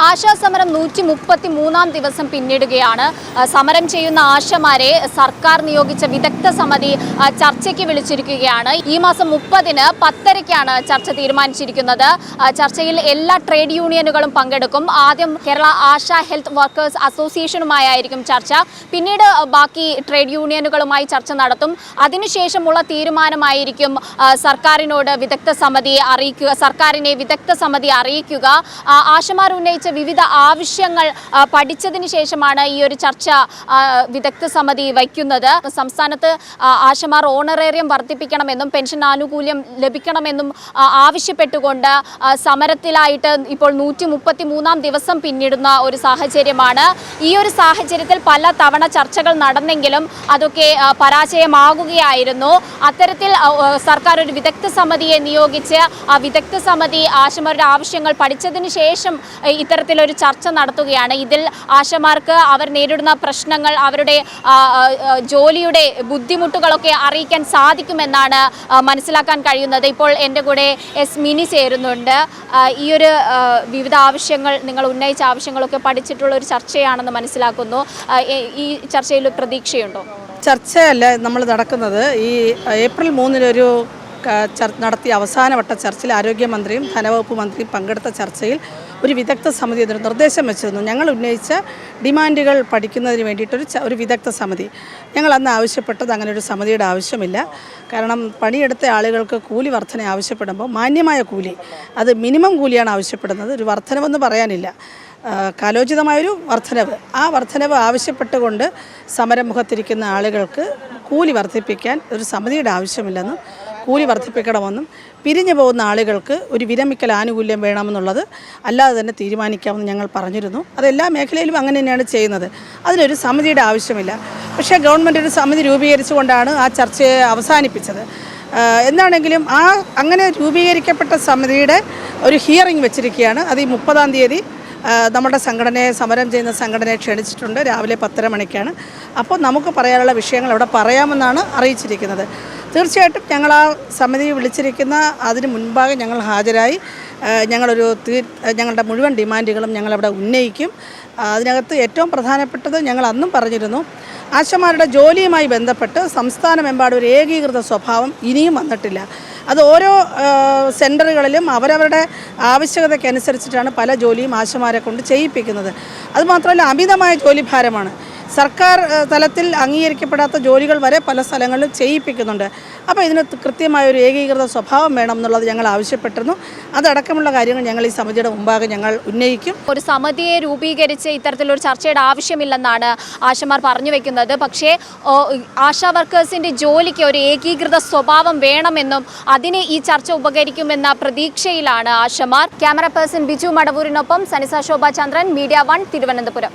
ആശാസമരം 133-ാം ദിവസം പിന്നിടുകയാണ്. സമരം ചെയ്യുന്ന ആശമാരെ സർക്കാർ നിയോഗിച്ച വിദഗ്ധ സമിതി ചർച്ചയ്ക്ക് വിളിച്ചിരിക്കുകയാണ്. ഈ മാസം 30-ന് 10:30-ക്കാണ് ചർച്ച തീരുമാനിച്ചിരിക്കുന്നത്. ചർച്ചയിൽ എല്ലാ ട്രേഡ് യൂണിയനുകളും പങ്കെടുക്കും. ആദ്യം കേരള ആശാ ഹെൽത്ത് വർക്കേഴ്സ് അസോസിയേഷനുമായിരിക്കും ചർച്ച. പിന്നീട് ബാക്കി ട്രേഡ് യൂണിയനുകളുമായി ചർച്ച നടത്തും. അതിനുശേഷമുള്ള തീരുമാനമായിരിക്കും സർക്കാരിനോട് സർക്കാരിനെ വിദഗ്ധ സമിതി അറിയിക്കുക. ആശമാർ ഉന്നയിച്ച വിവിധ ആവശ്യങ്ങൾ പഠിച്ചതിന് ശേഷമാണ് ഈ ഒരു ചർച്ച വിദഗ്ധ സമിതി വയ്ക്കുന്നത്. സംസ്ഥാനത്ത് ആശമാർ ഓണറേറിയം വർദ്ധിപ്പിക്കണമെന്നും പെൻഷൻ ആനുകൂല്യം ലഭിക്കണമെന്നും ആവശ്യപ്പെട്ടുകൊണ്ട് സമരത്തിലായിട്ട് ഇപ്പോൾ 133-ാം ദിവസം പിന്നിടുന്ന ഒരു സാഹചര്യമാണ്. ഈ ഒരു സാഹചര്യത്തിൽ പല തവണ ചർച്ചകൾ നടന്നെങ്കിലും അതൊക്കെ പരാജയമാകുകയായിരുന്നു. അത്തരത്തിൽ സർക്കാർ ഒരു വിദഗ്ധ സമിതിയെ നിയോഗിച്ച് ആ വിദഗ്ധ സമിതി ആശമാരുടെ ആവശ്യങ്ങൾ പഠിച്ചതിന് ശേഷം ഇത്തരത്തിലൊരു ചർച്ച നടത്തുകയാണ്. ഇതിൽ ആശമാർക്ക് അവർ നേരിടുന്ന പ്രശ്നങ്ങൾ, അവരുടെ ജോലിയുടെ ബുദ്ധിമുട്ടുകളൊക്കെ അറിയിക്കാൻ സാധിക്കുമെന്നാണ് മനസ്സിലാക്കാൻ കഴിയുന്നത്. ഇപ്പോൾ എൻ്റെ കൂടെ മിനി ചേരുന്നുണ്ട്. ഈ ഒരു വിവിധ ആവശ്യങ്ങൾ, നിങ്ങൾ ഉന്നയിച്ച ആവശ്യങ്ങളൊക്കെ പഠിച്ചിട്ടുള്ള ഒരു ചർച്ചയാണെന്ന് മനസ്സിലാക്കുന്നു. ഈ ചർച്ചയിൽ പ്രതീക്ഷയുണ്ടോ? ചർച്ചയല്ല നമ്മൾ നടക്കുന്നത്. ഈ ഏപ്രിൽ 3-ന് നടത്തിയ അവസാനവട്ട ചർച്ചയിൽ ആരോഗ്യമന്ത്രിയും ധനവകുപ്പ് മന്ത്രിയും പങ്കെടുത്ത ചർച്ചയിൽ ഒരു വിദഗ്ധ സമിതി എന്നൊരു നിർദ്ദേശം വെച്ചിരുന്നു. ഞങ്ങൾ ഉന്നയിച്ച ഡിമാൻഡുകൾ പഠിക്കുന്നതിന് വേണ്ടിയിട്ടൊരു വിദഗ്ധ സമിതി. ഞങ്ങൾ അന്ന് ആവശ്യപ്പെട്ടത് അങ്ങനെ ഒരു സമിതിയുടെ ആവശ്യമില്ല. കാരണം പണിയെടുത്ത ആളുകൾക്ക് കൂലി വർധന ആവശ്യപ്പെടുമ്പോൾ മാന്യമായ കൂലി, അത് മിനിമം കൂലിയാണ് ആവശ്യപ്പെടുന്നത്. ഒരു വർധനവെന്ന് പറയാനില്ല, കാലോചിതമായൊരു വർധനവ്. ആ വർധനവ് ആവശ്യപ്പെട്ടുകൊണ്ട് സമരമുഖത്തിരിക്കുന്ന ആളുകൾക്ക് കൂലി വർദ്ധിപ്പിക്കാൻ ഒരു സമിതിയുടെ ആവശ്യമില്ലെന്നും കൂലി വർദ്ധിപ്പിക്കണമെന്നും പിരിഞ്ഞു പോകുന്ന ആളുകൾക്ക് ഒരു വിരമിക്കൽ ആനുകൂല്യം വേണമെന്നുള്ളത് അല്ലാതെ തന്നെ തീരുമാനിക്കാമെന്ന് ഞങ്ങൾ പറഞ്ഞിരുന്നു. അതെല്ലാ മേഖലയിലും അങ്ങനെ തന്നെയാണ് ചെയ്യുന്നത്. അതിനൊരു സമിതിയുടെ ആവശ്യമില്ല. പക്ഷേ ഗവൺമെൻറ് ഒരു സമിതി രൂപീകരിച്ചുകൊണ്ടാണ് ആ ചർച്ചയെ അവസാനിപ്പിച്ചത്. എന്താണെങ്കിലും അങ്ങനെ രൂപീകരിക്കപ്പെട്ട സമിതിയുടെ ഒരു ഹിയറിംഗ് വെച്ചിരിക്കുകയാണ്. അത് ഈ 30-ാം തീയതി നമ്മുടെ സമരം ചെയ്യുന്ന സംഘടനയെ ക്ഷണിച്ചിട്ടുണ്ട്. രാവിലെ 10:30 മണിക്കാണ്. അപ്പോൾ നമുക്ക് പറയാനുള്ള വിഷയങ്ങൾ അവിടെ പറയാമെന്നാണ് അറിയിച്ചിരിക്കുന്നത്. തീർച്ചയായിട്ടും ഞങ്ങൾ ആ സമിതി വിളിച്ചിരിക്കുന്ന അതിന് മുൻപാകെ ഞങ്ങൾ ഹാജരായി ഞങ്ങളുടെ മുഴുവൻ ഡിമാൻഡുകളും ഞങ്ങളവിടെ ഉന്നയിക്കും. അതിനകത്ത് ഏറ്റവും പ്രധാനപ്പെട്ടത് ഞങ്ങൾ അന്നും പറഞ്ഞിരുന്നു, ആശമാരുടെ ജോലിയുമായി ബന്ധപ്പെട്ട് സംസ്ഥാനമെമ്പാടും ഒരു ഏകീകൃത സ്വഭാവം ഇനിയും വന്നിട്ടില്ല. അത് ഓരോ സെൻറ്ററുകളിലും അവരവരുടെ ആവശ്യകതയ്ക്കനുസരിച്ചിട്ടാണ് പല ജോലിയും ആശമാരെ കൊണ്ട് ചെയ്യിപ്പിക്കുന്നത്. അതുമാത്രമല്ല, അമിതമായ ജോലിഭാരമാണ്. സർക്കാർ തലത്തിൽ അംഗീകരിക്കപ്പെടാത്ത ജോലികൾ വരെ പല സ്ഥലങ്ങളിലും ചെയ്യിപ്പിക്കുന്നുണ്ട്. അപ്പോൾ ഇതിന് കൃത്യമായൊരു ഏകീകൃത സ്വഭാവം വേണം എന്നുള്ളത് ഞങ്ങൾ ആവശ്യപ്പെട്ടിരുന്നു. അതടക്കമുള്ള കാര്യങ്ങൾ ഞങ്ങൾ ഈ സമിതിയുടെ മുമ്പാകെ ഞങ്ങൾ ഉന്നയിക്കും. ഒരു സമിതിയെ രൂപീകരിച്ച് ഇത്തരത്തിലൊരു ചർച്ചയുടെ ആവശ്യമില്ലെന്നാണ് ആശമാർ പറഞ്ഞു വെക്കുന്നത്. പക്ഷേ ആശാ വർക്കേഴ്സിൻ്റെ ജോലിക്ക് ഒരു ഏകീകൃത സ്വഭാവം വേണമെന്നും അതിന് ഈ ചർച്ച ഉപകരിക്കുമെന്ന പ്രതീക്ഷയിലാണ് ആശമാർ. ക്യാമറ പേഴ്സൺ ബിജു മടവൂരിനൊപ്പം സനിസ ശോഭ ചന്ദ്രൻ, മീഡിയ 1, തിരുവനന്തപുരം.